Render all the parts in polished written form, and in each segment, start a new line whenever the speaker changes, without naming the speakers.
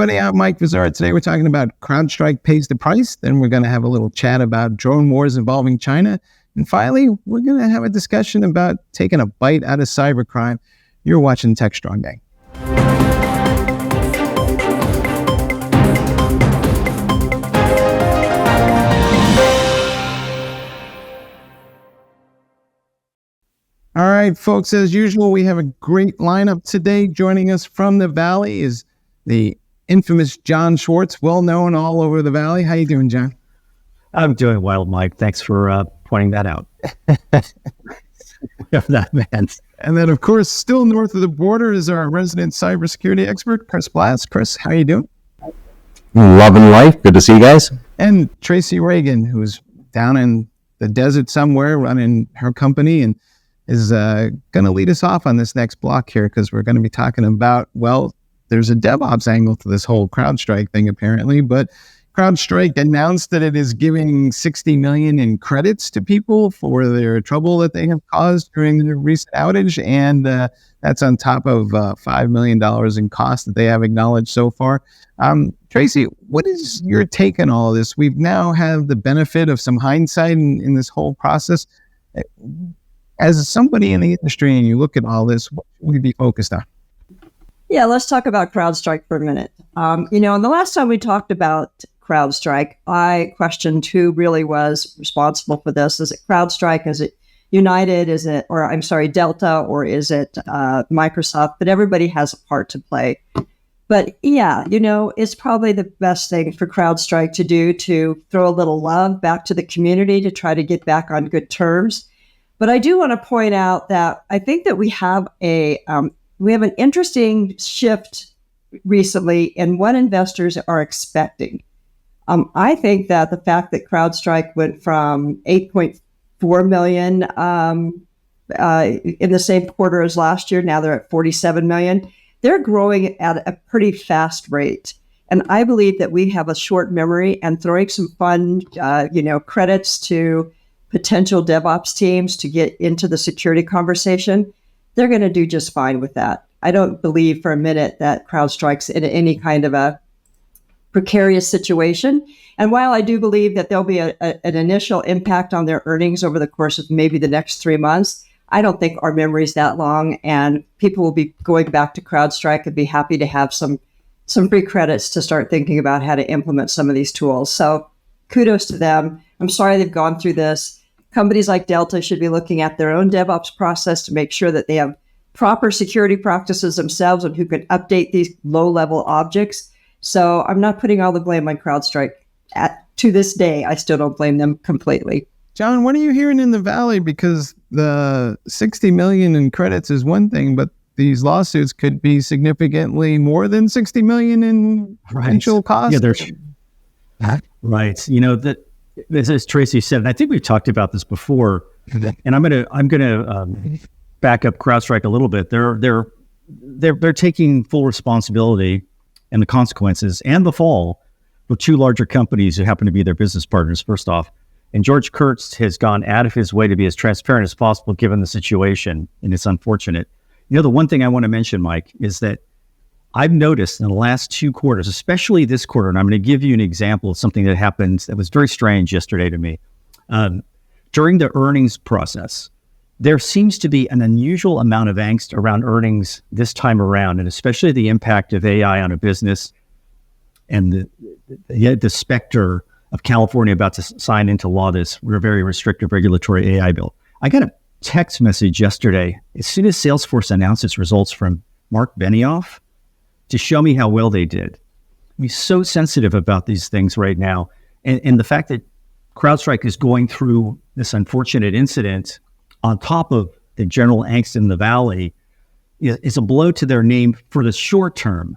everybody, I'm Mike Vizard. Today we're talking about CrowdStrike pays the price. Then we're going to have a little chat about drone wars involving China. And finally, we're going to have a discussion about taking a bite out of cybercrime. You're watching Techstrong Day. All right, folks, as usual, we have a great lineup today. Joining us from the Valley is the infamous John Schwartz, well known all over the Valley. How you doing, John?
I'm doing well, Mike. Thanks for pointing that out. That man.
And then, of course, still north of the border is our resident cybersecurity expert, Chris Blask. Chris, how you doing?
Loving life. Good to see you guys.
And Tracy Ragan, who's down in the desert somewhere running her company and is going to lead us off on this next block here, because we're going to be talking about, well, there's a DevOps angle to this whole CrowdStrike thing, apparently, but CrowdStrike announced that it is giving $60 million in credits to people for their trouble that they have caused during the recent outage, and that's on top of $5 million in costs that they have acknowledged so far. Tracy, what is your take on all of this? We've now had the benefit of some hindsight in this whole process. As somebody in the industry and you look at all this, what should we be focused on?
Yeah, let's talk about CrowdStrike for a minute. And the last time we talked about CrowdStrike, I questioned who really was responsible for this. Is it CrowdStrike? Is it United? Is it, or I'm sorry, Delta? Or is it Microsoft? But everybody has a part to play. But yeah, it's probably the best thing for CrowdStrike to do to throw a little love back to the community to try to get back on good terms. But I do want to point out that I think that we have an interesting shift recently in what investors are expecting. I think that the fact that CrowdStrike went from 8.4 million in the same quarter as last year, now they're at 47 million. They're growing at a pretty fast rate. And I believe that we have a short memory, and throwing some fun, credits to potential DevOps teams to get into the security conversation, they're going to do just fine with that. I don't believe for a minute that CrowdStrike's in any kind of a precarious situation. And while I do believe that there'll be an initial impact on their earnings over the course of maybe the next 3 months, I don't think our memory's that long, and people will be going back to CrowdStrike and be happy to have some free credits to start thinking about how to implement some of these tools. So kudos to them. I'm sorry they've gone through this. Companies like Delta should be looking at their own DevOps process to make sure that they have proper security practices themselves and who can update these low-level objects. So I'm not putting all the blame on CrowdStrike. To this day, I still don't blame them completely.
John, what are you hearing in the Valley? Because the 60 million in credits is one thing, but these lawsuits could be significantly more than 60 million in potential costs.
Yeah, there's right. That. As Tracy said, and I think we've talked about this before, and I'm gonna back up CrowdStrike a little bit. They're taking full responsibility and the consequences and the fall with two larger companies who happen to be their business partners. First off, and George Kurtz has gone out of his way to be as transparent as possible given the situation, and it's unfortunate. The one thing I want to mention, Mike, is that I've noticed in the last 2 quarters, especially this quarter, and I'm going to give you an example of something that happened that was very strange yesterday to me. During the earnings process, there seems to be an unusual amount of angst around earnings this time around, and especially the impact of AI on a business and the specter of California about to sign into law this very restrictive regulatory AI bill. I got a text message yesterday as soon as Salesforce announced its results from Mark Benioff to show me how well they did. I'm so sensitive about these things right now. And the fact that CrowdStrike is going through this unfortunate incident on top of the general angst in the Valley is a blow to their name for the short term.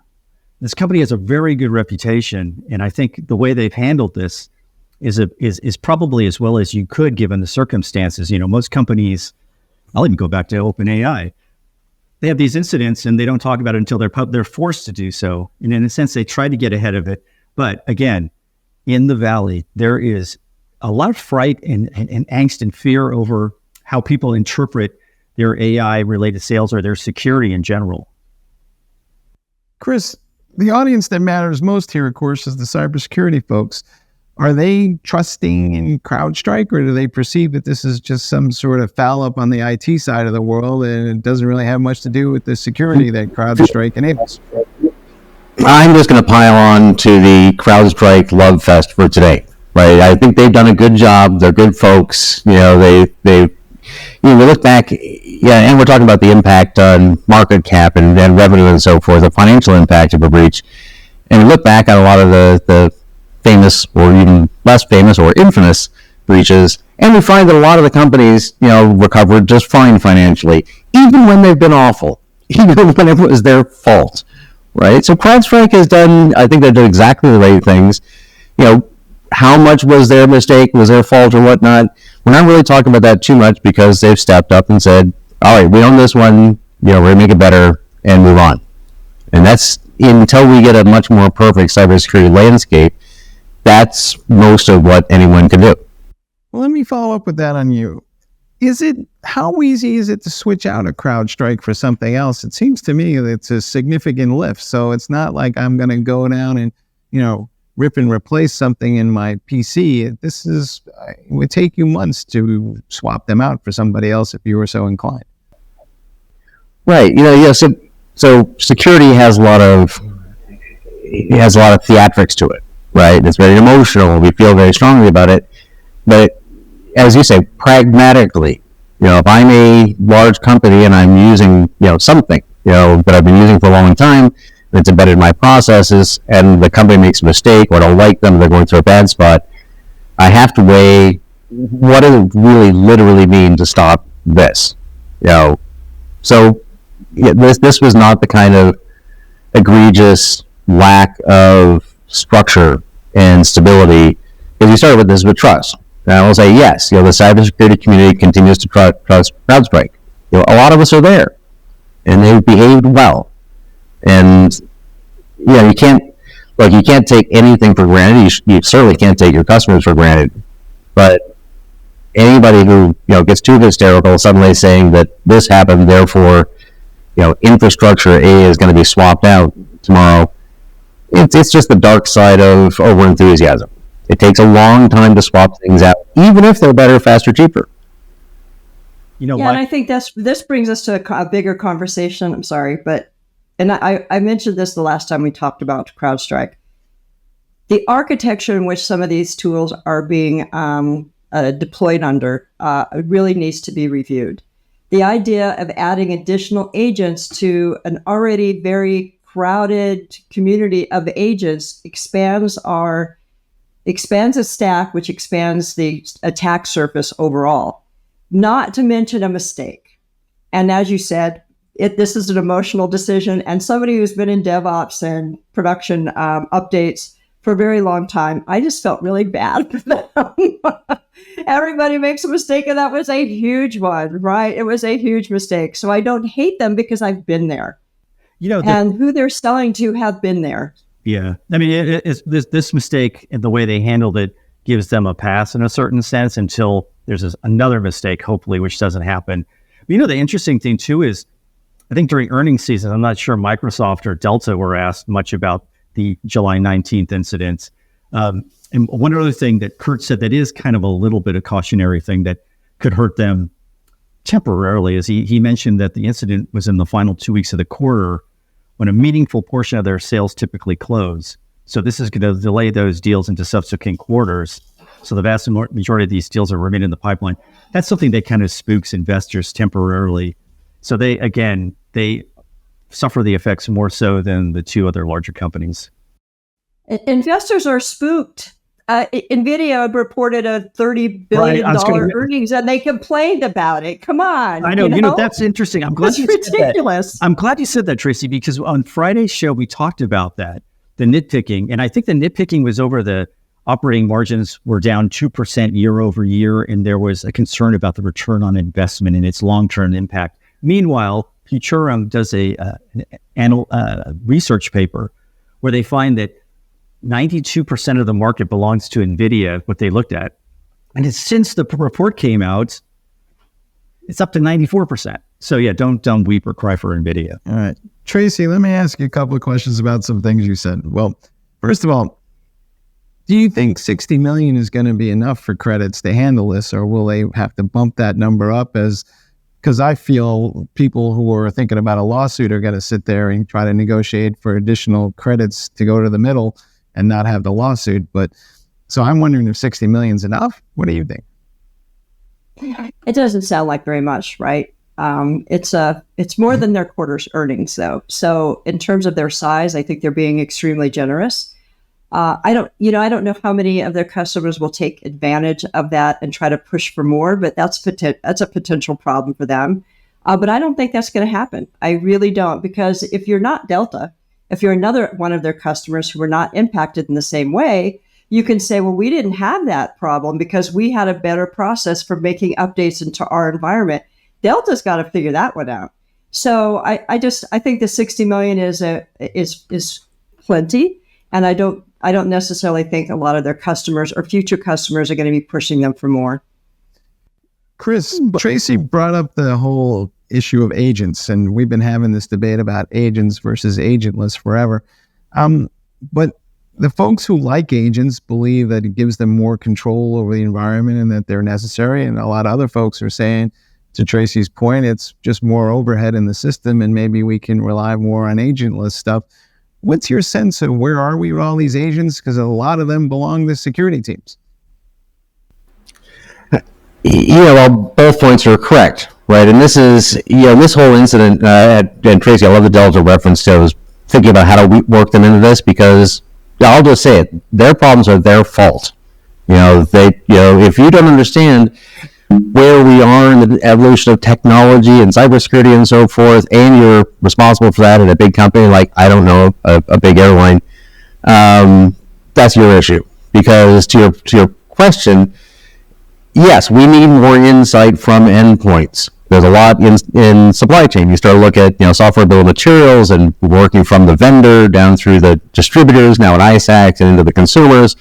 This company has a very good reputation, and I think the way they've handled this is probably as well as you could given the circumstances. Most companies, I'll even go back to OpenAI, they have these incidents and they don't talk about it until they're forced to do so. And in a sense, they try to get ahead of it. But again, in the Valley, there is a lot of fright and angst and fear over how people interpret their AI-related sales or their security in general.
Chris, the audience that matters most here, of course, is the cybersecurity folks. Are they trusting in CrowdStrike, or do they perceive that this is just some sort of foul up on the IT side of the world and it doesn't really have much to do with the security that CrowdStrike enables?
I'm just going to pile on to the CrowdStrike love fest for today. Right? I think they've done a good job. They're good folks. We look back, and we're talking about the impact on market cap and revenue and so forth, the financial impact of a breach. And we look back at a lot of the famous or even less famous or infamous breaches, and we find that a lot of the companies, recovered just fine financially, even when they've been awful, even when it was their fault, right? So CrowdStrike has done, I think they've done exactly the right things. How much was their mistake, was their fault or whatnot? We're not really talking about that too much because they've stepped up and said, all right, we own this one, we're going to make it better and move on. And that's, until we get a much more perfect cybersecurity landscape, that's most of what anyone can do.
Well, let me follow up with that on you. How easy is it to switch out a CrowdStrike for something else? It seems to me that it's a significant lift. So it's not like I'm going to go down and, rip and replace something in my PC. It would take you months to swap them out for somebody else if you were so inclined.
Right. So security has a lot of theatrics to it, right? It's very emotional. We feel very strongly about it. But as you say, pragmatically, if I'm a large company and I'm using, something, that I've been using for a long time, it's embedded in my processes, and the company makes a mistake, or I don't like them, they're going through a bad spot, I have to weigh, what does it really literally mean to stop this? So this was not the kind of egregious lack of structure and stability, because you started with this with trust. And I will say, yes, the cybersecurity community continues to trust CrowdStrike. A lot of us are there, and they've behaved well. And you can't take anything for granted. You certainly can't take your customers for granted. But anybody who gets too hysterical, suddenly saying that this happened, therefore infrastructure A is going to be swapped out tomorrow, it's just the dark side of over-enthusiasm. It takes a long time to swap things out, even if they're better, faster, cheaper.
And I think this brings us to a bigger conversation. I'm sorry, and I mentioned this the last time we talked about CrowdStrike. The architecture in which some of these tools are being deployed under really needs to be reviewed. The idea of adding additional agents to an already very crowded community of agents expands a stack, which expands the attack surface overall, not to mention a mistake. And as you said, this is an emotional decision, and somebody who's been in DevOps and production updates for a very long time, I just felt really bad for them. Everybody makes a mistake, and that was a huge one, right? It was a huge mistake. So I don't hate them because I've been there. And who they're selling to have been there.
Yeah. I mean, this mistake and the way they handled it gives them a pass in a certain sense until there's another mistake, hopefully, which doesn't happen. But, the interesting thing, too, is I think during earnings season, I'm not sure Microsoft or Delta were asked much about the July 19th incident. And one other thing that Kurt said that is kind of a little bit of cautionary thing that could hurt them temporarily is he mentioned that the incident was in the final 2 weeks of the quarter when a meaningful portion of their sales typically close. So this is going to delay those deals into subsequent quarters. So the vast majority of these deals are remaining in the pipeline. That's something that kind of spooks investors temporarily. So they suffer the effects more so than the two other larger companies.
Investors are spooked. NVIDIA reported a $30 billion earnings, and they complained about it. Come on.
I know. That's interesting. I'm glad
that's ridiculous.
I'm glad you said that, Tracy, because on Friday's show, we talked about that, the nitpicking. And I think the nitpicking was over the operating margins were down 2% year over year, and there was a concern about the return on investment and its long-term impact. Meanwhile, Futurum does a research paper where they find that 92% of the market belongs to NVIDIA, what they looked at. And since the report came out, it's up to 94%. So yeah, don't weep or cry for NVIDIA.
All right. Tracy, let me ask you a couple of questions about some things you said. Well, first of all, do you think 60 million is going to be enough for credits to handle this, or will they have to bump that number up? Because I feel people who are thinking about a lawsuit are going to sit there and try to negotiate for additional credits to go to the middle and not have the lawsuit. But so I'm wondering if 60 million is enough. What do you think?
It doesn't sound like very much, right? It's more than their quarter's earnings, though. So in terms of their size, I think they're being extremely generous. I don't know how many of their customers will take advantage of that and try to push for more, but that's a potential problem for them. But I don't think that's going to happen. I really don't, because if you're not Delta, if you're another one of their customers who were not impacted in the same way, you can say, well, we didn't have that problem because we had a better process for making updates into our environment. Delta's got to figure that one out. So I think the 60 million is plenty, and I don't necessarily think a lot of their customers or future customers are going to be pushing them for more.
Chris, Tracy brought up the whole issue of agents, and we've been having this debate about agents versus agentless forever. But the folks who like agents believe that it gives them more control over the environment and that they're necessary. And a lot of other folks are saying, to Tracy's point, it's just more overhead in the system, and maybe we can rely more on agentless stuff. What's your sense of where are we with all these agents? Because a lot of them belong to security teams.
Well, both points are correct, right? And this is, this whole incident, and Tracy, I love the Delta reference to, I was thinking about how to work them into this, because I'll just say it, their problems are their fault. If you don't understand where we are in the evolution of technology and cybersecurity and so forth, and you're responsible for that at a big company like, I don't know, a big airline, that's your issue. Because to your question, yes, we need more insight from endpoints. There's a lot in supply chain. You start to look at software bill of materials and working from the vendor down through the distributors, now at ISACs, and into the consumers.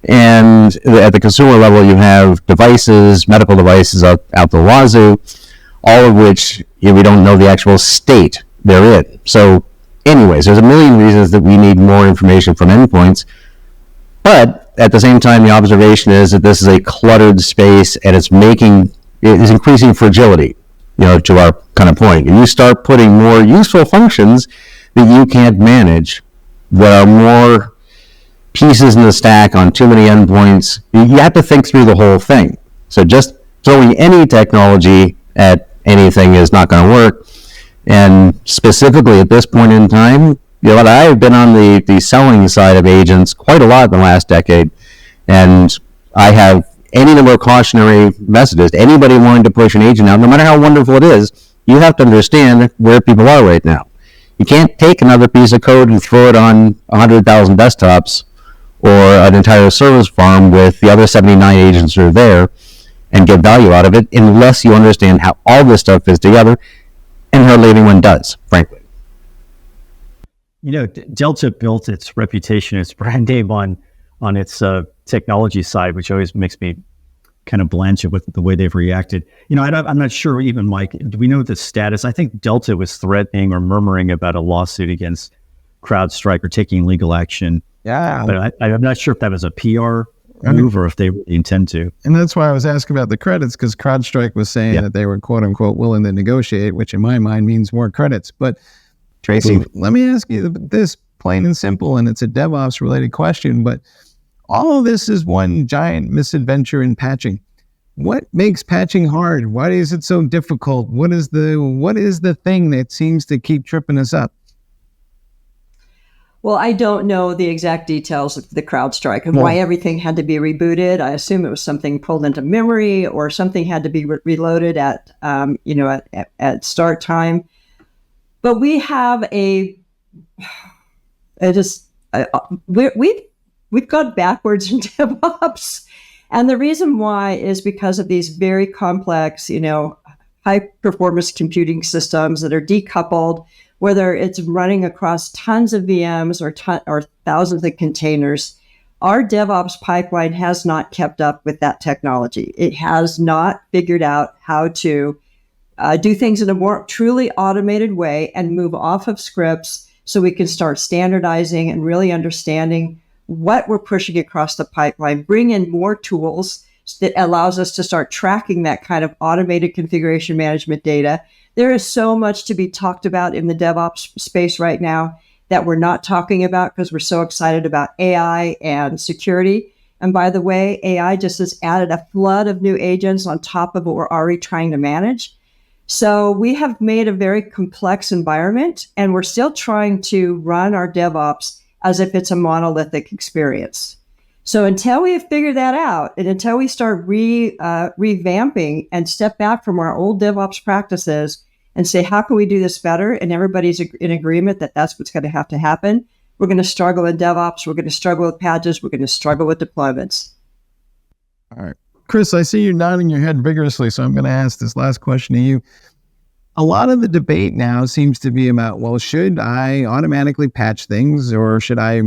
And at the consumer level, you have devices, medical devices out the wazoo, all of which we don't know the actual state they're in. So anyways, there's a million reasons that we need more information from endpoints. But at the same time, the observation is that this is a cluttered space, and it's increasing fragility, to our kind of point. And you start putting more useful functions that you can't manage, that are more pieces in the stack on too many endpoints. You have to think through the whole thing. So just throwing any technology at anything is not going to work. And specifically at this point in time, I've been on the selling side of agents quite a lot in the last decade, and I have any number of cautionary messages to anybody wanting to push an agent out, no matter how wonderful it is. You have to understand where people are right now. You can't take another piece of code and throw it on 100,000 desktops or an entire service farm with the other 79 agents that are there and get value out of it, unless you understand how all this stuff fits together, and hardly anyone does, frankly.
Delta built its reputation, its brand name on its technology side, which always makes me kind of blanch with the way they've reacted. I'm not sure even, Mike, do we know the status? I think Delta was threatening or murmuring about a lawsuit against CrowdStrike or taking legal action.
Yeah.
But I'm not sure if that was a PR move or if they really intend to.
And that's why I was asking about the credits, because CrowdStrike was saying that they were, quote unquote, willing to negotiate, which in my mind means more credits. But Tracy, let me ask you this plain and simple, and it's a DevOps related question, but all of this is one giant misadventure in patching. What makes patching hard? Why is it so difficult? What is the thing that seems to keep tripping us up?
Well, I don't know the exact details of the CrowdStrike and why everything had to be rebooted. I assume it was something pulled into memory or something had to be reloaded at start time. But we have we've gone backwards in DevOps, and the reason why is because of these very complex, high performance computing systems that are decoupled, whether it's running across tons of VMs or thousands of containers. Our DevOps pipeline has not kept up with that technology. It has not figured out how to do things in a more truly automated way and move off of scripts so we can start standardizing and really understanding what we're pushing across the pipeline, bring in more tools that allows us to start tracking that kind of automated configuration management data. There is so much to be talked about in the DevOps space right now that we're not talking about because we're so excited about AI and security. And by the way, AI just has added a flood of new agents on top of what we're already trying to manage. So we have made a very complex environment, and we're still trying to run our DevOps as if it's a monolithic experience. So until we have figured that out, and until we start revamping and step back from our old DevOps practices and say, how can we do this better? And everybody's in agreement that that's what's going to have to happen. We're going to struggle in DevOps. We're going to struggle with patches. We're going to struggle with deployments.
All right. Chris, I see you nodding your head vigorously, so I'm going to ask this last question to you. A lot of the debate now seems to be about, well, should I automatically patch things, or should I,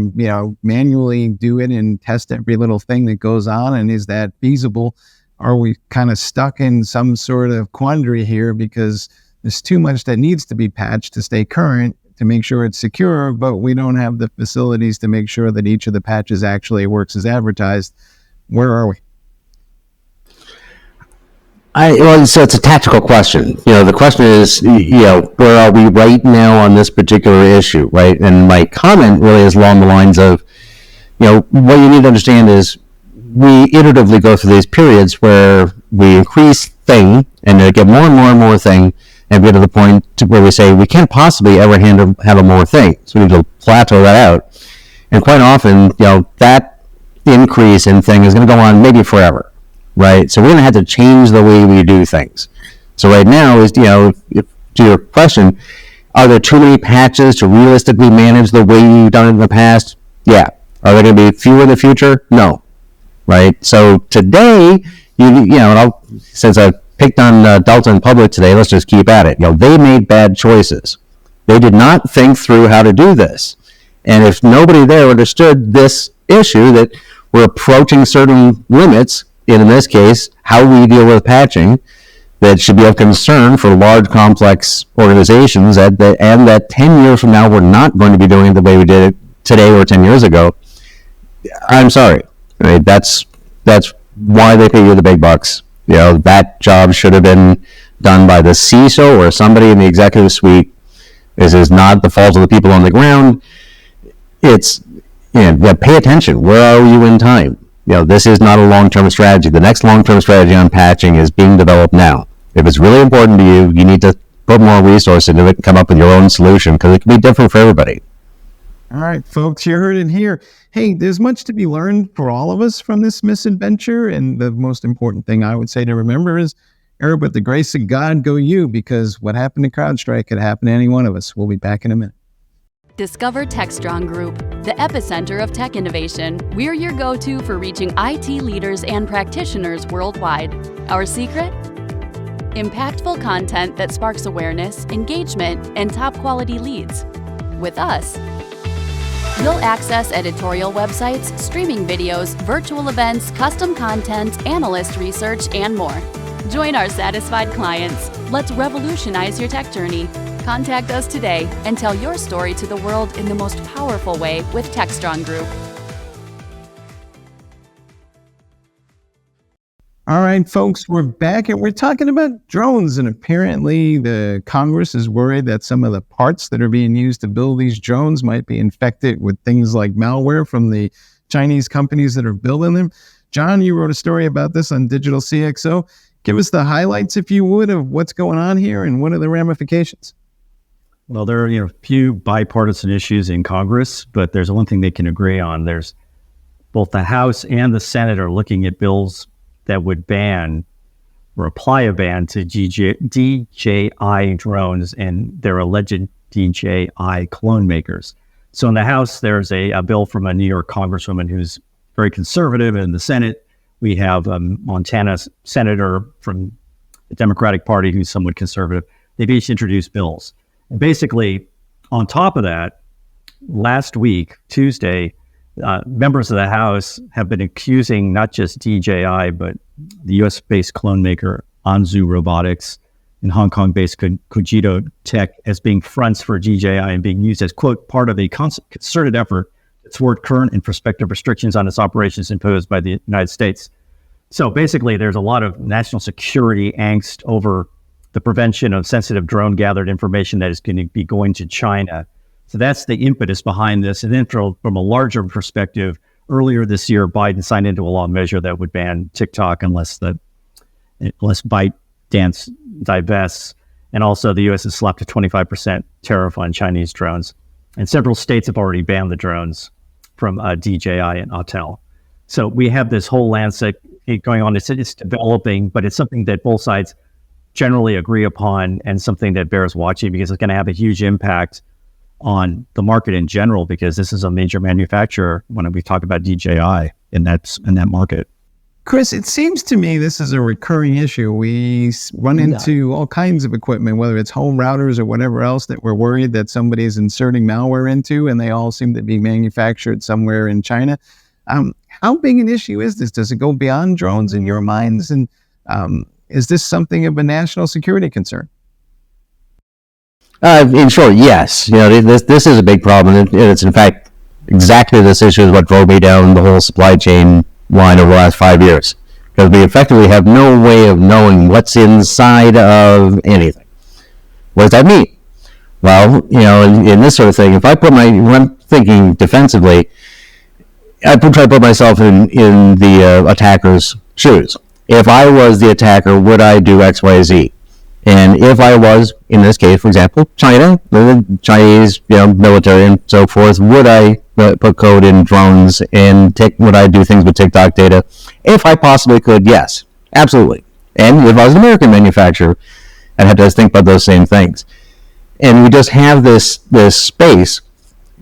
manually do it and test every little thing that goes on? And is that feasible? Are we kind of stuck in some sort of quandary here because there's too much that needs to be patched to stay current to make sure it's secure, but we don't have the facilities to make sure that each of the patches actually works as advertised? Where are we?
So it's a tactical question. The question is, where are we right now on this particular issue, right? And my comment really is along the lines of, what you need to understand is we iteratively go through these periods where we increase thing and get more and more and more thing, and get to the point to where we say we can't possibly ever have a more thing. So we need to plateau that out. And quite often, that increase in thing is going to go on maybe forever. Right, so we're going to have to change the way we do things. So right now is, if, to your question, are there too many patches to realistically manage the way you've done it in the past? Yeah. Are there going to be fewer in the future? No. Right. So today, since I picked on Delta in public today, let's just keep at it. They made bad choices. They did not think through how to do this, and if nobody there understood this issue that we're approaching certain limits. In this case, how we deal with patching, that should be of concern for large, complex organizations, and that 10 years from now, we're not going to be doing it the way we did it today or 10 years ago. I'm sorry. Right? That's why they pay you the big bucks. That job should have been done by the CISO or somebody in the executive suite. This is not the fault of the people on the ground. It's, pay attention. Where are you in time? This is not a long-term strategy. The next long-term strategy on patching is being developed now. If it's really important to you, you need to put more resources into it and come up with your own solution, because it can be different for everybody.
All right, folks, you heard it here. Hey, there's much to be learned for all of us from this misadventure. And the most important thing I would say to remember is, with the grace of God, go you, because what happened to CrowdStrike could happen to any one of us. We'll be back in a minute.
Discover Techstrong Group, the epicenter of tech innovation. We're your go-to for reaching IT leaders and practitioners worldwide. Our secret? Impactful content that sparks awareness, engagement, and top-quality leads. With us, you'll access editorial websites, streaming videos, virtual events, custom content, analyst research, and more. Join our satisfied clients. Let's revolutionize your tech journey. Contact us today and tell your story to the world in the most powerful way with Techstrong Group.
All right, folks, we're back and we're talking about drones. And apparently the Congress is worried that some of the parts that are being used to build these drones might be infected with things like malware from the Chinese companies that are building them. John, you wrote a story about this on Digital CXO. Give us the highlights, if you would, of what's going on here and what are the ramifications.
Well, there are a few bipartisan issues in Congress, but there's one thing they can agree on. There's both the House and the Senate are looking at bills that would ban or apply a ban to DJI drones and their alleged DJI clone makers. So in the House, there's a bill from a New York congresswoman who's very conservative. In the Senate, we have a Montana senator from the Democratic Party who's somewhat conservative. They've each introduced bills. And basically, on top of that, last week, Tuesday, members of the House have been accusing not just DJI, but the US-based clone maker Anzu Robotics, and Hong Kong-based Cogito Tech as being fronts for DJI and being used as, quote, part of a concerted effort to thwart current and prospective restrictions on its operations imposed by the United States. So basically, there's a lot of national security angst over the prevention of sensitive drone-gathered information that is going to be going to China. So that's the impetus behind this. And then from a larger perspective, earlier this year, Biden signed into a law measure that would ban TikTok unless ByteDance divests. And also the U.S. has slapped a 25% tariff on Chinese drones. And several states have already banned the drones from DJI and Autel. So we have this whole landscape going on. It's developing, but it's something that both sides generally agree upon and something that bears watching because it's going to have a huge impact on the market in general, because this is a major manufacturer when we talk about DJI in that market.
Chris, it seems to me this is a recurring issue. We run into all kinds of equipment, whether it's home routers or whatever else, that we're worried that somebody is inserting malware into, and they all seem to be manufactured somewhere in China. How big an issue is this? Does it go beyond drones in your minds? And is this something of a national security concern?
In short, yes. This is a big problem. And it's in fact exactly this issue is what drove me down the whole supply chain line over the last 5 years, because we effectively have no way of knowing what's inside of anything. What does that mean? Well, in this sort of thing, if I when I'm thinking defensively, I try to put myself in the attacker's shoes. If I was the attacker, would I do X, Y, Z? And if I was, in this case, for example, China, the Chinese, military and so forth, would I put code in drones and would I do things with TikTok data? If I possibly could, yes, absolutely. And if I was an American manufacturer, I'd have to think about those same things. And we just have this space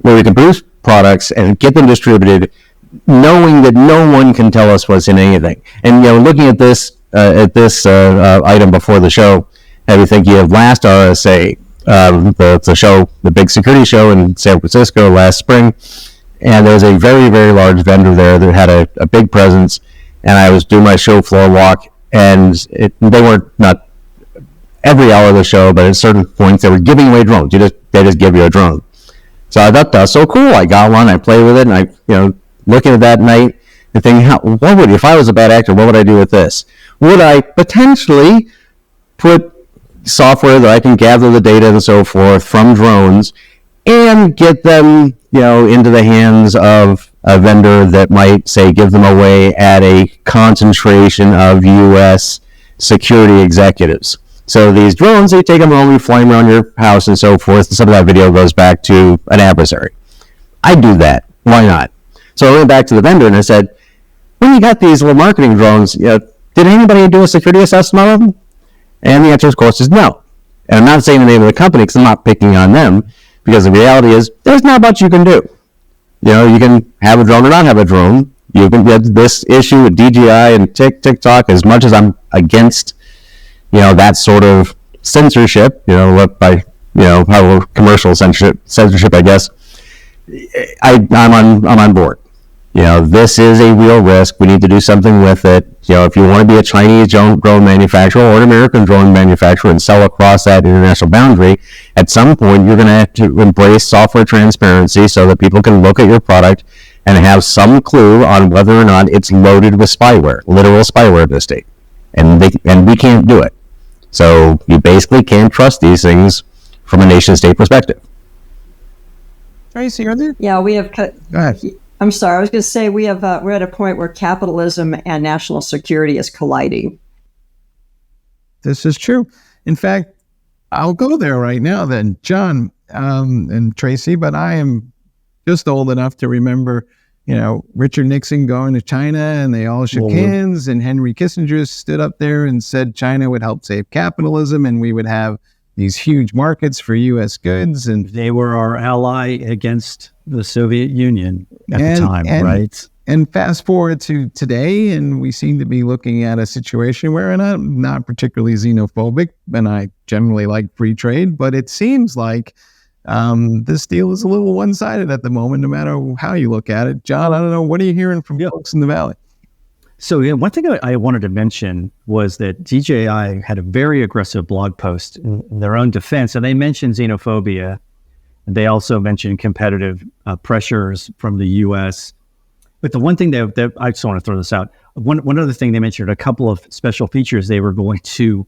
where we can produce products and get them distributed, knowing that no one can tell us what's in anything. And looking at this item before the show, have you think of last RSA, the show, the big security show in San Francisco last spring, and there was a very, very large vendor there that had a big presence, and I was doing my show floor walk, and they weren't not every hour of the show, but at certain points they were giving away drones. They just give you a drone. So I thought that's so cool. I got one, I played with it, and I looking at that night and thinking, if I was a bad actor, what would I do with this? Would I potentially put software that I can gather the data and so forth from drones and get them, into the hands of a vendor that might, say, give them away at a concentration of U.S. security executives? So these drones, they take them home, you fly them around your house and so forth, and some of that video goes back to an adversary. I'd do that. Why not? So I went back to the vendor and I said, when you got these little marketing drones, did anybody do a security assessment of them? And the answer, of course, is no. And I'm not saying the name of the company because I'm not picking on them, because the reality is there's not much you can do. You can have a drone or not have a drone. You can get this issue with DJI and TikTok. As much as I'm against, that sort of censorship, by commercial censorship, I guess. I'm on board. This is a real risk. We need to do something with it. If you want to be a Chinese drone manufacturer or an American drone manufacturer and sell across that international boundary, at some point you're going to have to embrace software transparency so that people can look at your product and have some clue on whether or not it's loaded with spyware, literal spyware in this state. And we can't do it. So you basically can't trust these things from a nation-state perspective.
Tracy, are there?
Yeah, we have.
Go ahead.
I'm sorry. I was going to say we're at a point where capitalism and national security is colliding.
This is true. In fact, I'll go there right now then, John and Tracy, but I am just old enough to remember, Richard Nixon going to China and they all shook hands, and Henry Kissinger stood up there and said China would help save capitalism and we would have these huge markets for U.S. goods. And
they were our ally against the Soviet Union at the time, right?
And fast forward to today, and we seem to be looking at a situation where, and I'm not particularly xenophobic, and I generally like free trade, but it seems like this deal is a little one-sided at the moment, no matter how you look at it. John, I don't know, what are you hearing from folks in the Valley?
So one thing I wanted to mention was that DJI had a very aggressive blog post in their own defense, and they mentioned xenophobia. And they also mentioned competitive pressures from the U.S. But the one thing that I just want to throw this out, one other thing they mentioned, a couple of special features they were going to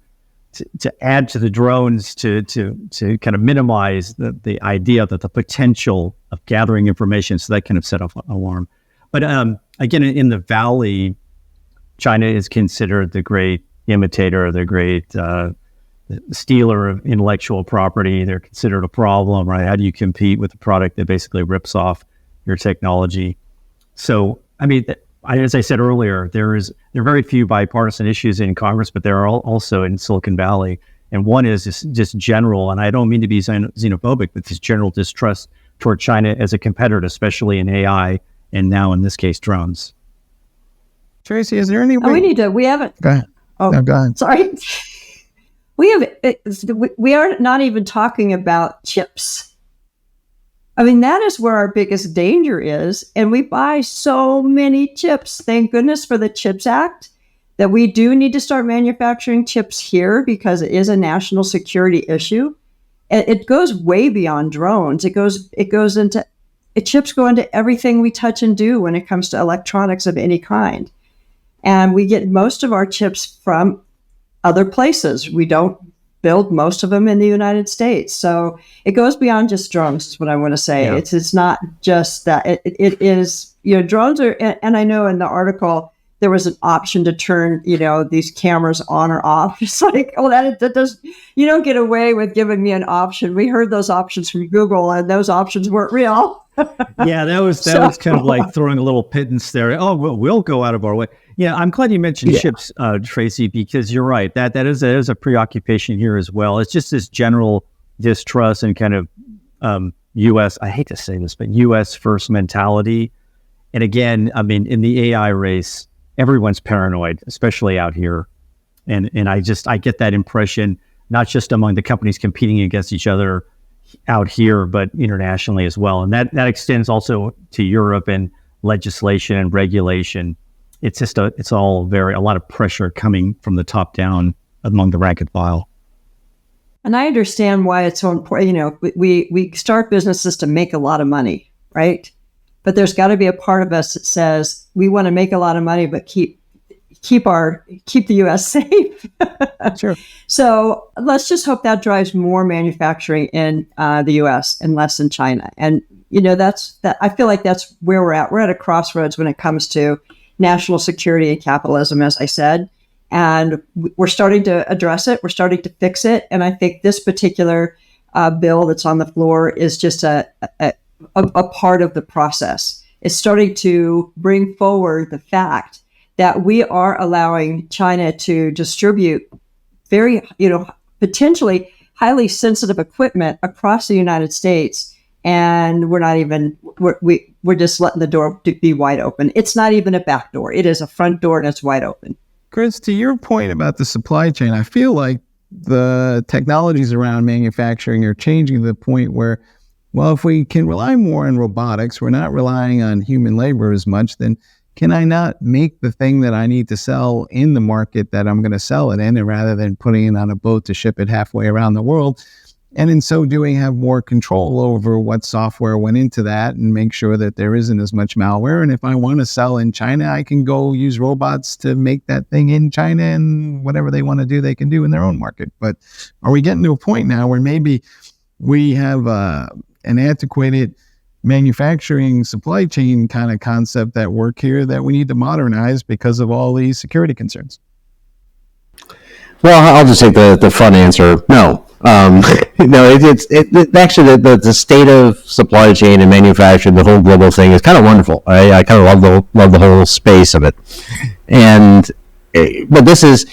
add to the drones to kind of minimize the idea that the potential of gathering information. So that kind of set off an alarm. But again, in the Valley, China is considered the great imitator, the great stealer of intellectual property. They're considered a problem, right? How do you compete with a product that basically rips off your technology? So, I mean, as I said earlier, there are very few bipartisan issues in Congress, but there are also in Silicon Valley. And one is just general, and I don't mean to be xenophobic, but this general distrust toward China as a competitor, especially in AI, and now in this case, drones.
Tracy, is there any way?
We haven't.
Go ahead.
Oh,
no, go ahead.
Sorry. We are not even talking about chips. I mean, that is where our biggest danger is. And we buy so many chips. Thank goodness for the CHIPS Act, that we do need to start manufacturing chips here because it is a national security issue. And it goes way beyond drones. Chips go into everything we touch and do when it comes to electronics of any kind. And we get most of our chips from other places. We don't build most of them in the United States. So it goes beyond just drones, is what I want to say. Yeah. It's not just that. It is, drones are, and I know in the article, there was an option to turn, these cameras on or off. It's like, that does, you don't get away with giving me an option. We heard those options from Google, and those options weren't real.
Yeah, that was kind of like throwing a little pittance there. Oh, we'll go out of our way. Yeah, I'm glad you mentioned chips, Tracy, because you're right. That is a preoccupation here as well. It's just this general distrust and kind of U.S. I hate to say this, but U.S. first mentality. And again, I mean, in the AI race, everyone's paranoid, especially out here. And I get that impression, not just among the companies competing against each other out here, but internationally as well. And that extends also to Europe and legislation and regulation. It's just a lot of pressure coming from the top down among the rank and file.
And I understand why it's so important. We start businesses to make a lot of money, right? But there's got to be a part of us that says we want to make a lot of money, but keep the U.S. safe.
Sure.
So let's just hope that drives more manufacturing in the U.S. and less in China. And that's that. I feel like that's where we're at. We're at a crossroads when it comes to national security and capitalism, as I said, and we're starting to address it. We're starting to fix it. And I think this particular bill that's on the floor is just a part of the process. It's starting to bring forward the fact that we are allowing China to distribute very, potentially highly sensitive equipment across the United States. And we're just letting the door be wide open. It's not even a back door. It is a front door and it's wide open.
Chris, to your point about the supply chain, I feel like the technologies around manufacturing are changing to the point where, well, if we can rely more on robotics, we're not relying on human labor as much, then can I not make the thing that I need to sell in the market that I'm going to sell it in, and rather than putting it on a boat to ship it halfway around the world? And in so doing, have more control over what software went into that and make sure that there isn't as much malware. And if I want to sell in China, I can go use robots to make that thing in China, and whatever they want to do, they can do in their own market. But are we getting to a point now where maybe we have an antiquated manufacturing supply chain kind of concept that work here that we need to modernize because of all these security concerns?
Well, I'll just take the fun answer. No. No, it's actually the state of supply chain and manufacturing, the whole global thing is kind of wonderful. I kind of love the whole space of it. And but this is,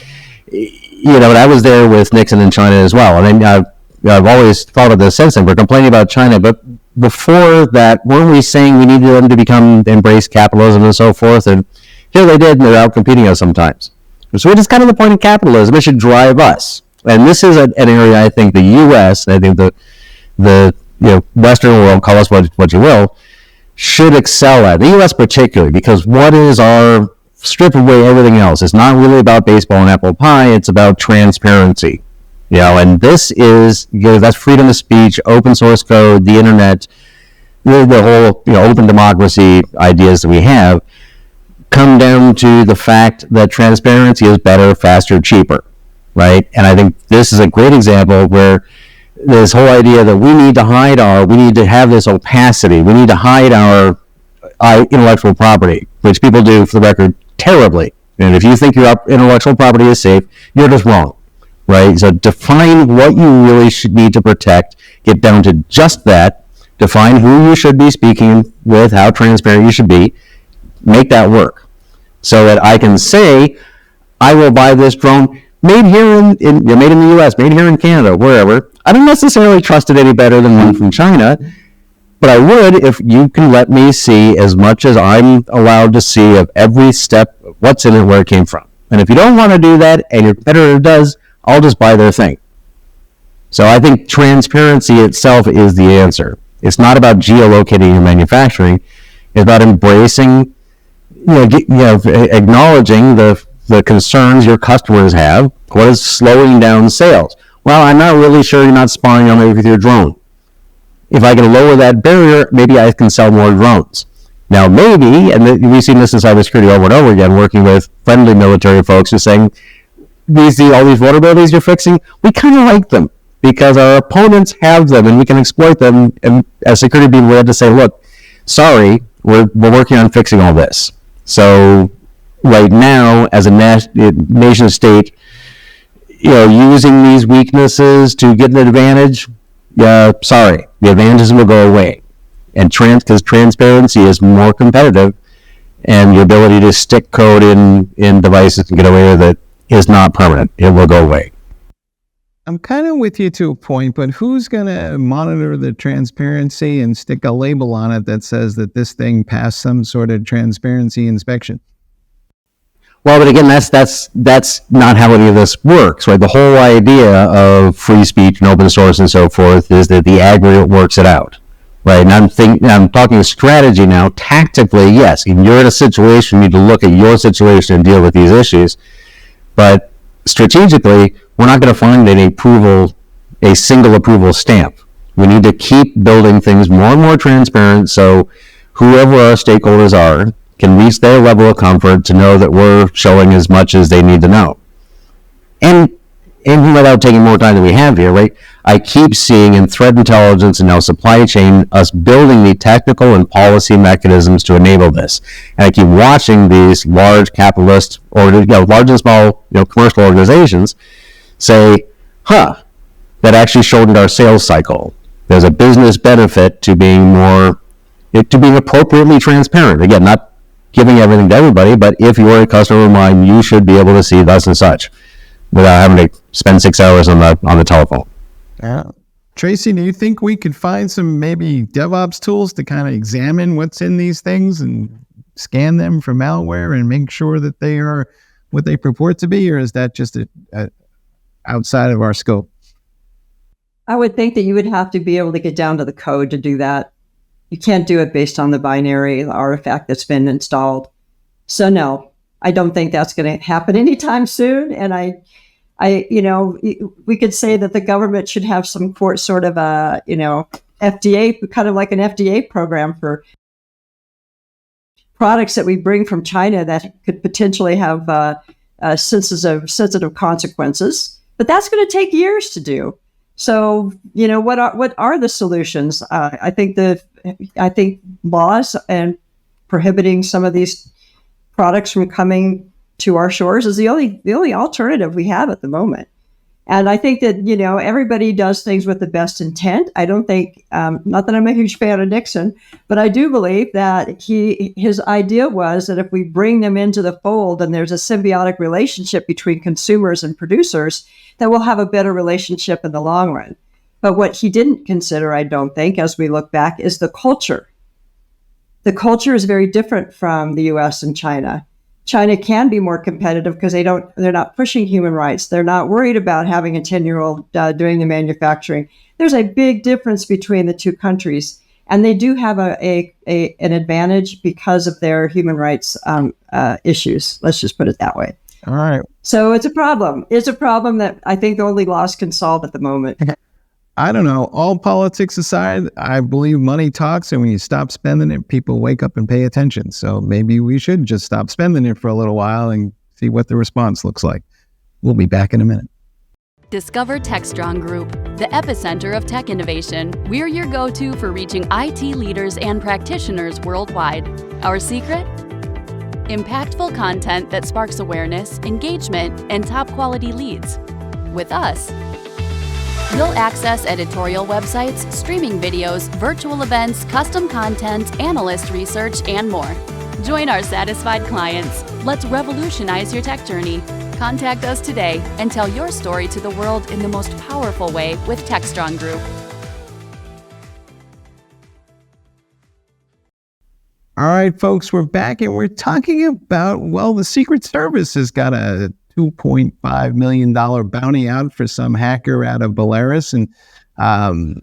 when I was there with Nixon in China as well. I mean, I've always thought of this since then. We're complaining about China, but before that, weren't we saying we needed them to embrace capitalism and so forth? And here they did, and they're out competing us sometimes. So it is kind of the point of capitalism. It should drive us. And this is an area I think the U.S., I think the Western world, call us what you will, should excel at. The U.S. particularly, because what is our strip away everything else. It's not really about baseball and apple pie. It's about transparency. And this is, that's freedom of speech, open source code, the internet, the whole open democracy ideas that we have come down to the fact that transparency is better, faster, cheaper, right? And I think this is a great example where this whole idea that we need to have this opacity, we need to hide our intellectual property, which people do, for the record, terribly. And if you think your intellectual property is safe, you're just wrong, right? So define what you really should need to protect, get down to just that, define who you should be speaking with, how transparent you should be, make that work. So that I can say, I will buy this drone made here made in the US, made here in Canada, wherever. I don't necessarily trust it any better than one from China, but I would if you can let me see as much as I'm allowed to see of every step, what's in it, where it came from. And if you don't want to do that, and your competitor does, I'll just buy their thing. So I think transparency itself is the answer. It's not about geolocating your manufacturing. It's about embracing, acknowledging the concerns your customers have. What is slowing down sales? Well, I'm not really sure you're not spying on me with your drone. If I can lower that barrier, maybe I can sell more drones. Now, maybe, and we've seen this in cybersecurity over and over again, working with friendly military folks who are saying, all these vulnerabilities you're fixing, we kind of like them because our opponents have them and we can exploit them. And as security people, we have to say, look, sorry, we're working on fixing all this. So right now, as a nation state, using these weaknesses to get an advantage, sorry, the advantages will go away. And because transparency is more competitive, and the ability to stick code in devices and get away with it is not permanent. It will go away.
I'm kind of with you to a point, but who's going to monitor the transparency and stick a label on it that says that this thing passed some sort of transparency inspection?
Well, but again, that's not how any of this works, right? The whole idea of free speech and open source and so forth is that the aggregate works it out, right? And I'm talking strategy now. Tactically, yes, you're in a situation, you need to look at your situation and deal with these issues. But strategically, we're not going to find a single approval stamp. We need to keep building things more and more transparent so whoever our stakeholders are can reach their level of comfort to know that we're showing as much as they need to know. And without taking more time than we have here, right? I keep seeing in threat intelligence and now supply chain us building the technical and policy mechanisms to enable this. And I keep watching these large capitalist or large and small commercial organizations say, that actually shortened our sales cycle. There's a business benefit to being appropriately transparent. Again, not giving everything to everybody, but if you're a customer of mine, you should be able to see thus and such without having to spend 6 hours on the telephone.
Yeah. Tracy, do you think we could find some maybe DevOps tools to kind of examine what's in these things and scan them for malware and make sure that they are what they purport to be, or is that just outside of our scope?
I would think that you would have to be able to get down to the code to do that. You can't do it based on the binary artifact that's been installed. So no, I don't think that's going to happen anytime soon. And we could say that the government should have some sort of a, FDA, kind of like an FDA program for products that we bring from China that could potentially have sensitive consequences. But that's going to take years to do. So, what are the solutions? I think laws and prohibiting some of these products from coming to our shores is the only alternative we have at the moment. And I think that, everybody does things with the best intent. I don't think, not that I'm a huge fan of Nixon, but I do believe that his idea was that if we bring them into the fold and there's a symbiotic relationship between consumers and producers, that we'll have a better relationship in the long run. But what he didn't consider, I don't think, as we look back, is the culture. The culture is very different from the US and China. China can be more competitive because they're not pushing human rights. They're not worried about having a 10-year-old doing the manufacturing. There's a big difference between the two countries. And they do have an advantage because of their human rights issues. Let's just put it that way.
All right.
So it's a problem. It's a problem that I think only laws can solve at the moment.
I don't know. All politics aside, I believe money talks, and when you stop spending it, people wake up and pay attention. So maybe we should just stop spending it for a little while and see what the response looks like. We'll be back in a minute.
Discover Techstrong Group, the epicenter of tech innovation. We're your go-to for reaching IT leaders and practitioners worldwide. Our secret? Impactful content that sparks awareness, engagement, and top-quality leads. With us, you'll access editorial websites, streaming videos, virtual events, custom content, analyst research, and more. Join our satisfied clients. Let's revolutionize your tech journey. Contact us today and tell your story to the world in the most powerful way with Techstrong Group.
All right, folks, we're back and we're talking about, well, the Secret Service has got a $2.5 million bounty out for some hacker out of Belarus. And I'm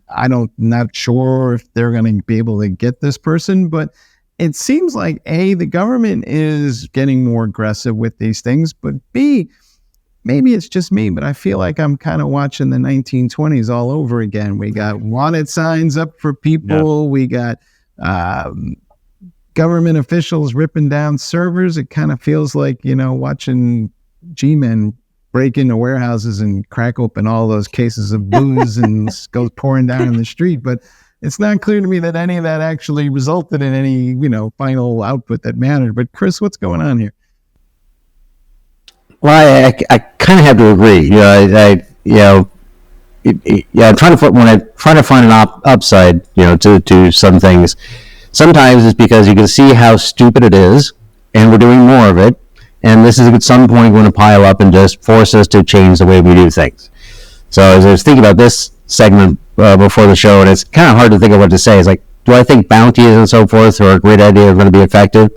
not sure if they're going to be able to get this person, but it seems like A, the government is getting more aggressive with these things, but B, maybe it's just me, but I feel like I'm kind of watching the 1920s all over again. We got wanted signs up for people. Yeah. We got government officials ripping down servers. It kind of feels like, watching G-men break into warehouses and crack open all those cases of booze and goes pouring down in the street. But it's not clear to me that any of that actually resulted in any, final output that mattered. But Chris, what's going on here?
Well, I kind of have to agree. I'm trying to find an upside, to some things. Sometimes it's because you can see how stupid it is, and we're doing more of it. And this is at some point going to pile up and just force us to change the way we do things. So as I was thinking about this segment before the show, and it's kind of hard to think of what to say. It's like, do I think bounties and so forth are a great idea, are going to be effective?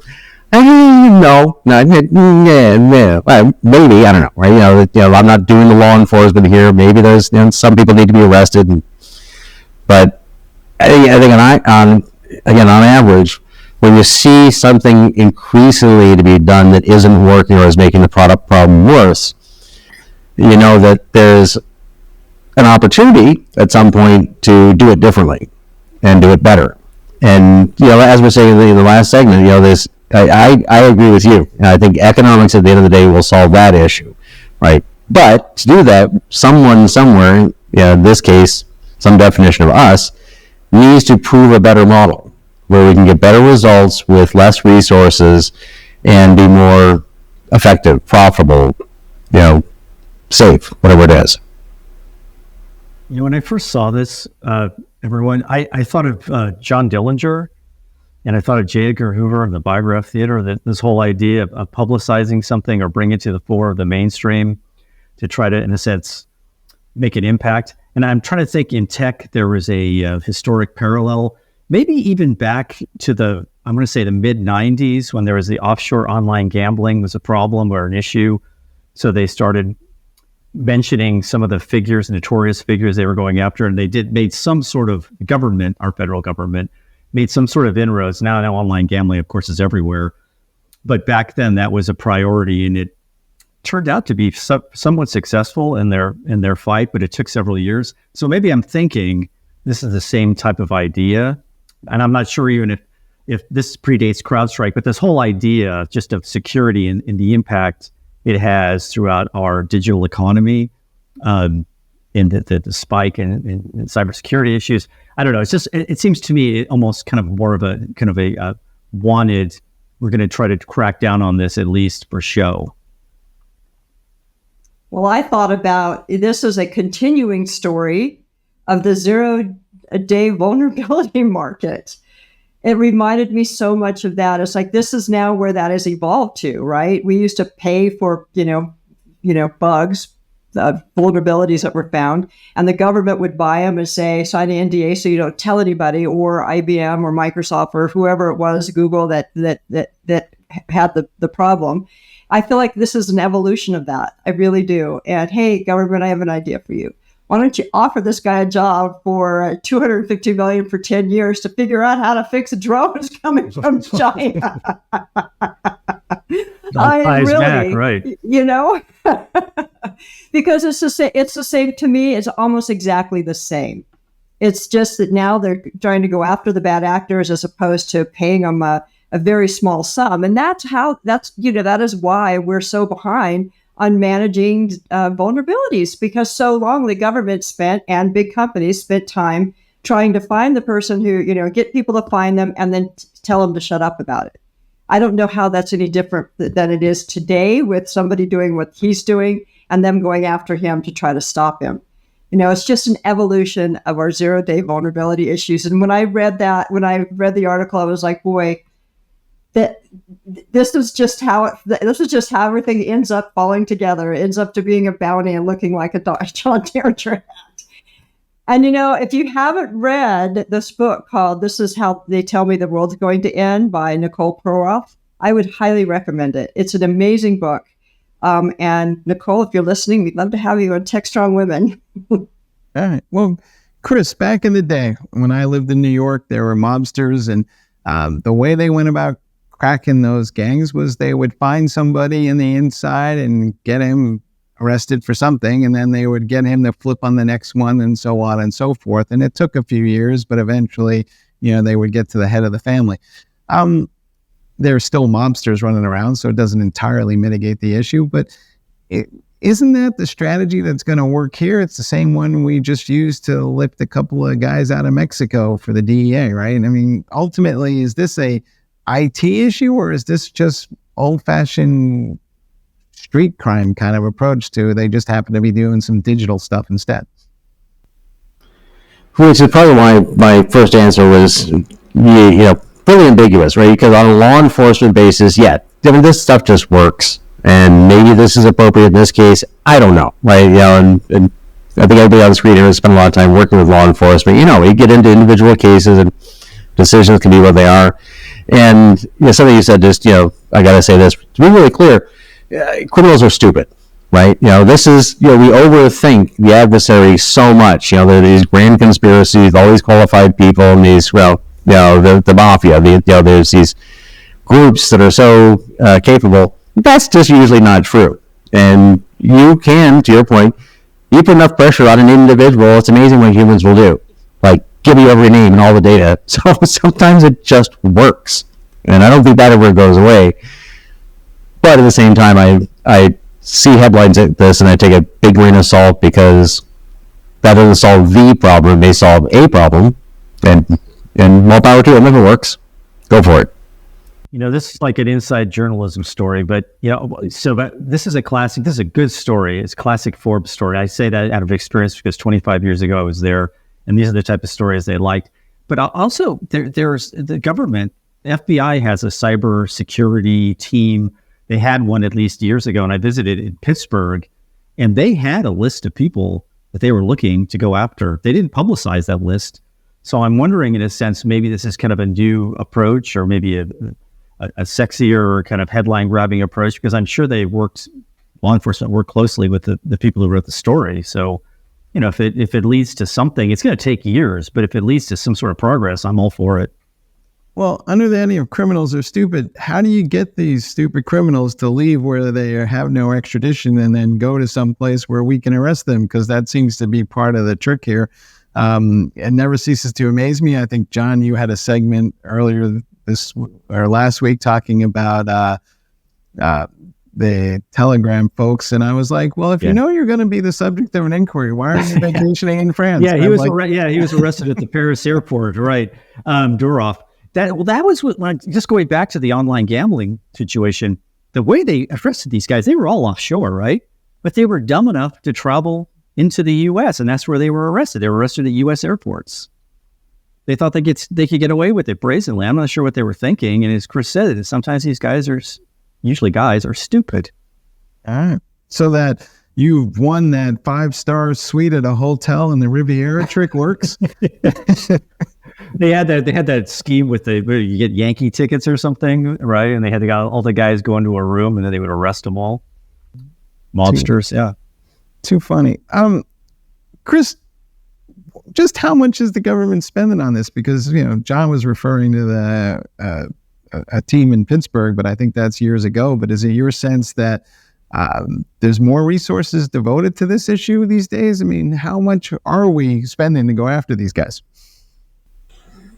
No. Well, maybe, I don't know, right? I'm not doing the law enforcement here. Maybe there's, some people need to be arrested. But I think on average, when you see something increasingly to be done that isn't working or is making the product problem worse, you know that there's an opportunity at some point to do it differently and do it better. And, as we're saying in the last segment, I agree with you. I think economics at the end of the day will solve that issue, right? But to do that, someone somewhere, in this case, some definition of us, needs to prove a better model where we can get better results with less resources and be more effective, profitable, safe, whatever it is.
When I first saw this, everyone, I thought of John Dillinger, and I thought of J. Edgar Hoover and the Biograph Theater, that this whole idea of publicizing something or bring it to the fore of the mainstream to try to, in a sense, make an impact. And I'm trying to think, in tech, there was a historic parallel, maybe even back to the mid-90s, when there was the offshore online gambling was a problem or an issue. So they started mentioning some of the figures, notorious figures they were going after, and made some sort of government, our federal government, made some sort of inroads. Now online gambling, of course, is everywhere. But back then that was a priority, and it turned out to be somewhat successful in their fight, but it took several years. So maybe I'm thinking this is the same type of idea. And I'm not sure even if this predates CrowdStrike, but this whole idea just of security and the impact it has throughout our digital economy, in the spike in cybersecurity issues. I don't know. It's just, it seems to me almost kind of more of a wanted, we're going to try to crack down on this at least for show.
Well, I thought about this as a continuing story of the zero-day vulnerability market. It reminded me so much of that. It's like, this is now where that has evolved to, right? We used to pay for, bugs, vulnerabilities that were found, and the government would buy them and say, sign an NDA so you don't tell anybody, or IBM or Microsoft or whoever it was, Google, that had the problem. I feel like this is an evolution of that. I really do. And hey, government, I have an idea for you. why don't you offer this guy a job for $250 million for 10 years to figure out how to fix drones coming from China?
Back, right?
You know, because it's the same. It's the same to me. It's almost exactly the same. It's just that now they're trying to go after the bad actors as opposed to paying them a very small sum, and that is why we're so behind on managing vulnerabilities, because so long the government spent and big companies spent time trying to find the person who, get people to find them and then tell them to shut up about it. I don't know how that's any different than it is today with somebody doing what he's doing and them going after him to try to stop him. It's just an evolution of our 0-day vulnerability issues. And when I read the article, I was like, boy, that this is just how everything ends up falling together. It ends up to being a bounty and looking like a John Deere hat. And if you haven't read this book called "This Is How They Tell Me the World's Going to End" by Nicole Perloff, I would highly recommend it. It's an amazing book. And Nicole, if you're listening, we'd love to have you on Techstrong Women.
All right. Well, Chris, back in the day when I lived in New York, there were mobsters, and the way they went about cracking those gangs was they would find somebody in the inside and get him arrested for something, and then they would get him to flip on the next one, and so on and so forth. And it took a few years, but eventually, they would get to the head of the family. There's still mobsters running around, so it doesn't entirely mitigate the issue, but isn't that the strategy that's going to work here? It's the same one we just used to lift a couple of guys out of Mexico for the DEA, right? I mean, ultimately, is this a IT issue, or is this just old-fashioned street crime kind of approach to they just happen to be doing some digital stuff instead?
Which is probably why my first answer was, pretty ambiguous, right? Because on a law enforcement basis, this stuff just works, and maybe this is appropriate in this case. I don't know, right? And I think everybody on the screen here has spent a lot of time working with law enforcement. We get into individual cases, and decisions can be what they are. And something you said, just I gotta say this to be really clear: criminals are stupid, right? This is we overthink the adversary so much. There are these grand conspiracies, all these qualified people, and these the mafia. There's these groups that are so capable. That's just usually not true. And you can, to your point, you put enough pressure on an individual, it's amazing what humans will do. Like, give you every name and all the data. So sometimes it just works. And I don't think that ever goes away. But at the same time, I see headlines like this and I take a big grain of salt, because that doesn't solve the problem. It may solve a problem. And more power to it. If it works, go for it.
This is like an inside journalism story, but this is a classic. This is a good story. It's a classic Forbes story. I say that out of experience because 25 years ago I was there, and these are the type of stories they liked. But also, there's the government. The FBI has a cyber security team. They had one at least years ago, and I visited in Pittsburgh, and they had a list of people that they were looking to go after. They didn't publicize that list. So I'm wondering, in a sense, maybe this is kind of a new approach, or maybe a sexier kind of headline grabbing approach, because I'm sure law enforcement worked closely with the people who wrote the story. So, if it leads to something, it's going to take years, but if it leads to some sort of progress, I'm all for it.
Well, under the idea of criminals are stupid, how do you get these stupid criminals to leave where they have no extradition and then go to some place where we can arrest them? Because that seems to be part of the trick here. It never ceases to amaze me. I think, John, you had a segment earlier last week talking about the Telegram folks, and I was like, well, if you know you're going to be the subject of an inquiry, why aren't you vacationing in France?
He was arrested at the Paris airport, right? Durov. That was just going back to the online gambling situation. The way they arrested these guys, they were all offshore, right? But they were dumb enough to travel into the U.S., and that's where they were arrested. They were arrested at U.S. airports. They thought they could get away with it brazenly. I'm not sure what they were thinking. And as Chris said, sometimes these guys are stupid.
All right. So that you've won that 5-star suite at a hotel in the Riviera trick works.
They had that scheme with you get Yankee tickets or something, right? And they had all the guys go into a room, and then they would arrest them all. Mobsters, yeah.
Too funny. Chris, just how much is the government spending on this? Because, John was referring to a team in Pittsburgh, but I think that's years ago. But is it your sense that there's more resources devoted to this issue these days? I mean, how much are we spending to go after these guys?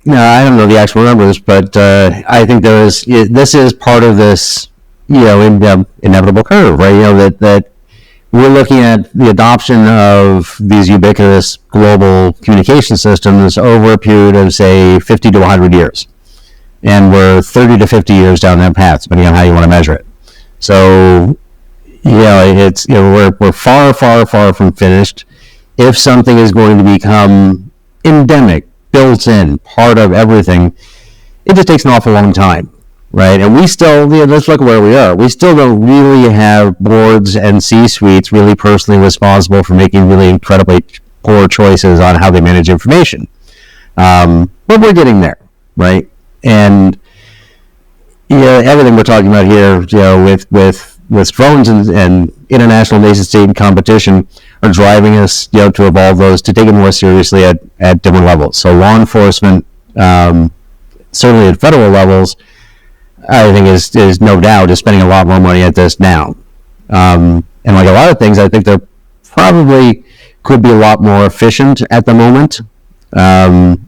No, I don't know the actual numbers, but I think this is part of this, inevitable curve, right? That we're looking at the adoption of these ubiquitous global communication systems over a period of, say, 50 to 100 years. And we're 30 to 50 years down that path, depending on how you want to measure it. So, it's, we're far, far, far from finished. If something is going to become endemic, built in, part of everything, it just takes an awful long time. Right, and we still, let's look at where we are. We still don't really have boards and C-suites really personally responsible for making really incredibly poor choices on how they manage information. But we're getting there, right? And everything we're talking about here, with drones and international nation-state competition, are driving us, to evolve those, to take it more seriously at different levels. So law enforcement, certainly at federal levels, I think is no doubt is spending a lot more money at this now. And like a lot of things, I think they're probably could be a lot more efficient at the moment. And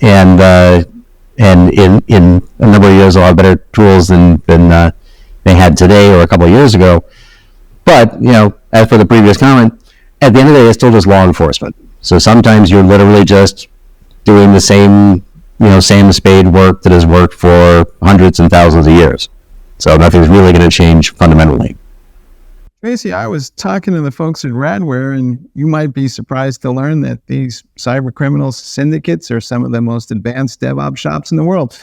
in a number of years, a lot better tools than they had today or a couple of years ago. But, as for the previous comment, at the end of the day, it's still just law enforcement. So sometimes you're literally just doing the same spade work that has worked for hundreds and thousands of years. So nothing's really going to change fundamentally.
Tracy, I was talking to the folks at Radware, and you might be surprised to learn that these cybercriminals syndicates are some of the most advanced DevOps shops in the world.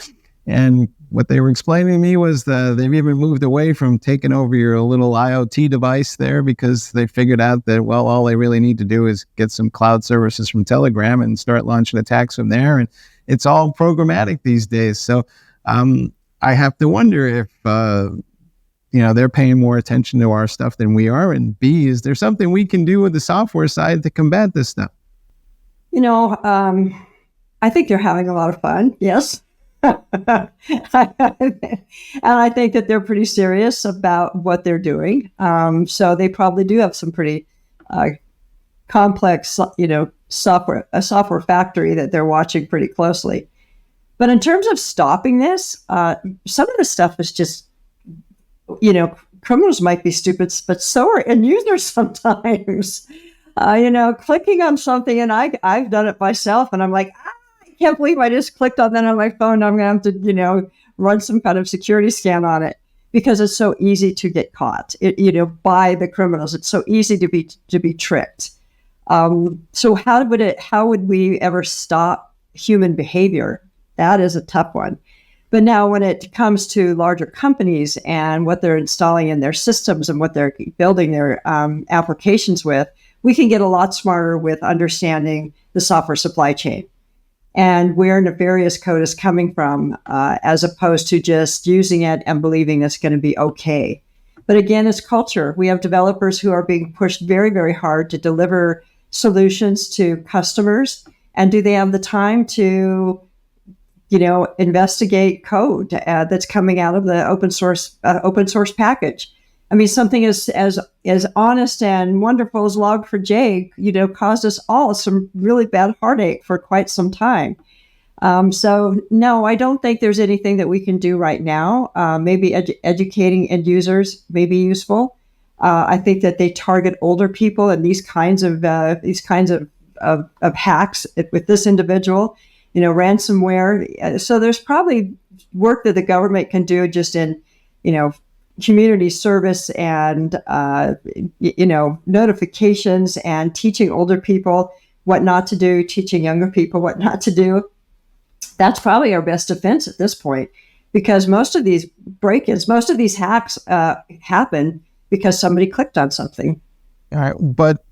And what they were explaining to me was they've even moved away from taking over your little IoT device there, because they figured out that, well, all they really need to do is get some cloud services from Telegram and start launching attacks from there. And it's all programmatic these days. So I have to wonder if, they're paying more attention to our stuff than we are. And B, is there something we can do with the software side to combat this stuff?
I think they're having a lot of fun. Yes. And I think that they're pretty serious about what they're doing. So they probably do have some pretty complex, a software factory that they're watching pretty closely. But in terms of stopping this, some of the stuff is just, criminals might be stupid, but so are end users sometimes. Clicking on something, and I've done it myself, and I'm like, I can't believe I just clicked on that on my phone. I'm going to have to, run some kind of security scan on it, because it's so easy to get caught, by the criminals. It's so easy to be tricked. So how would we ever stop human behavior? That is a tough one. But now when it comes to larger companies and what they're installing in their systems and what they're building their applications with, we can get a lot smarter with understanding the software supply chain and where nefarious code is coming from, as opposed to just using it and believing it's going to be okay. But again, it's culture. We have developers who are being pushed very, very hard to deliver solutions to customers. And do they have the time to, investigate code that's coming out of the open source package? I mean, something as honest and wonderful as Log4j, caused us all some really bad heartache for quite some time. So no, I don't think there's anything that we can do right now. Maybe educating end users may be useful. I think that they target older people and these kinds of hacks with this individual, ransomware. So there's probably work that the government can do just in, community service and, notifications and teaching older people what not to do, teaching younger people what not to do. That's probably our best defense at this point, because most of these break-ins, most of these hacks happen because somebody clicked on something.
All right, but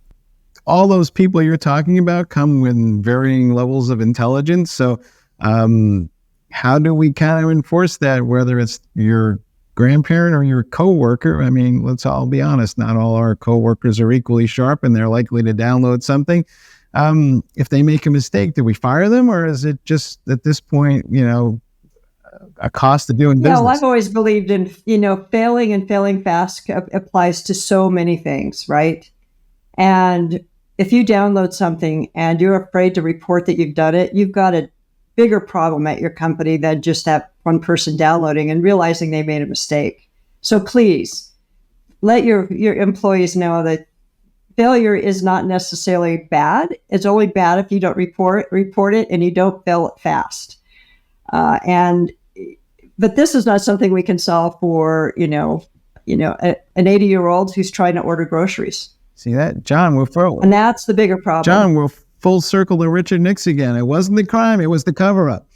all those people you're talking about come with varying levels of intelligence. So how do we kind of enforce that, whether it's your grandparent or your coworker? I mean, let's all be honest, not all our coworkers are equally sharp, and they're likely to download something. If they make a mistake, do we fire them, or is it just at this point, a cost of doing business?
Yeah, well, I've always believed in, failing and failing fast applies to so many things, right? And if you download something and you're afraid to report that you've done it, you've got a bigger problem at your company than just that one person downloading and realizing they made a mistake. So please let your employees know that failure is not necessarily bad. It's only bad if you don't report it and you don't fail it fast. But this is not something we can solve for, an 80-year-old who's trying to order groceries.
See that, John?
And that's the bigger problem.
John, we're full circle to Richard Nix again. It wasn't the crime; it was the cover-up.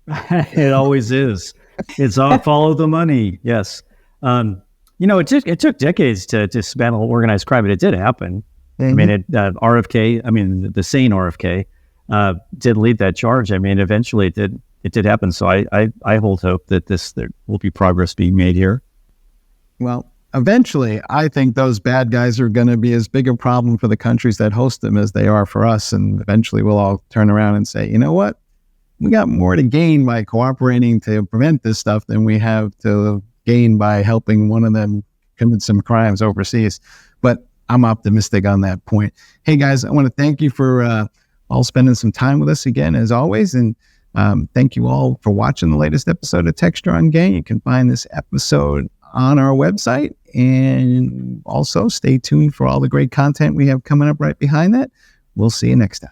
It always is. It's all follow the money. Yes. It took decades to dismantle organized crime, but it did happen. Mm-hmm. I mean, RFK. The sane RFK did lead that charge. I mean, eventually it did happen. So I hold hope that there will be progress being made here.
Well, eventually, I think those bad guys are going to be as big a problem for the countries that host them as they are for us. And eventually we'll all turn around and say, you know what? We got more to gain by cooperating to prevent this stuff than we have to gain by helping one of them commit some crimes overseas. But I'm optimistic on that point. Hey, guys, I want to thank you for all spending some time with us again, as always. And thank you all for watching the latest episode of Techstrong Gang. You can find this episode on our website, and also stay tuned for all the great content we have coming up right behind that. We'll see you next time.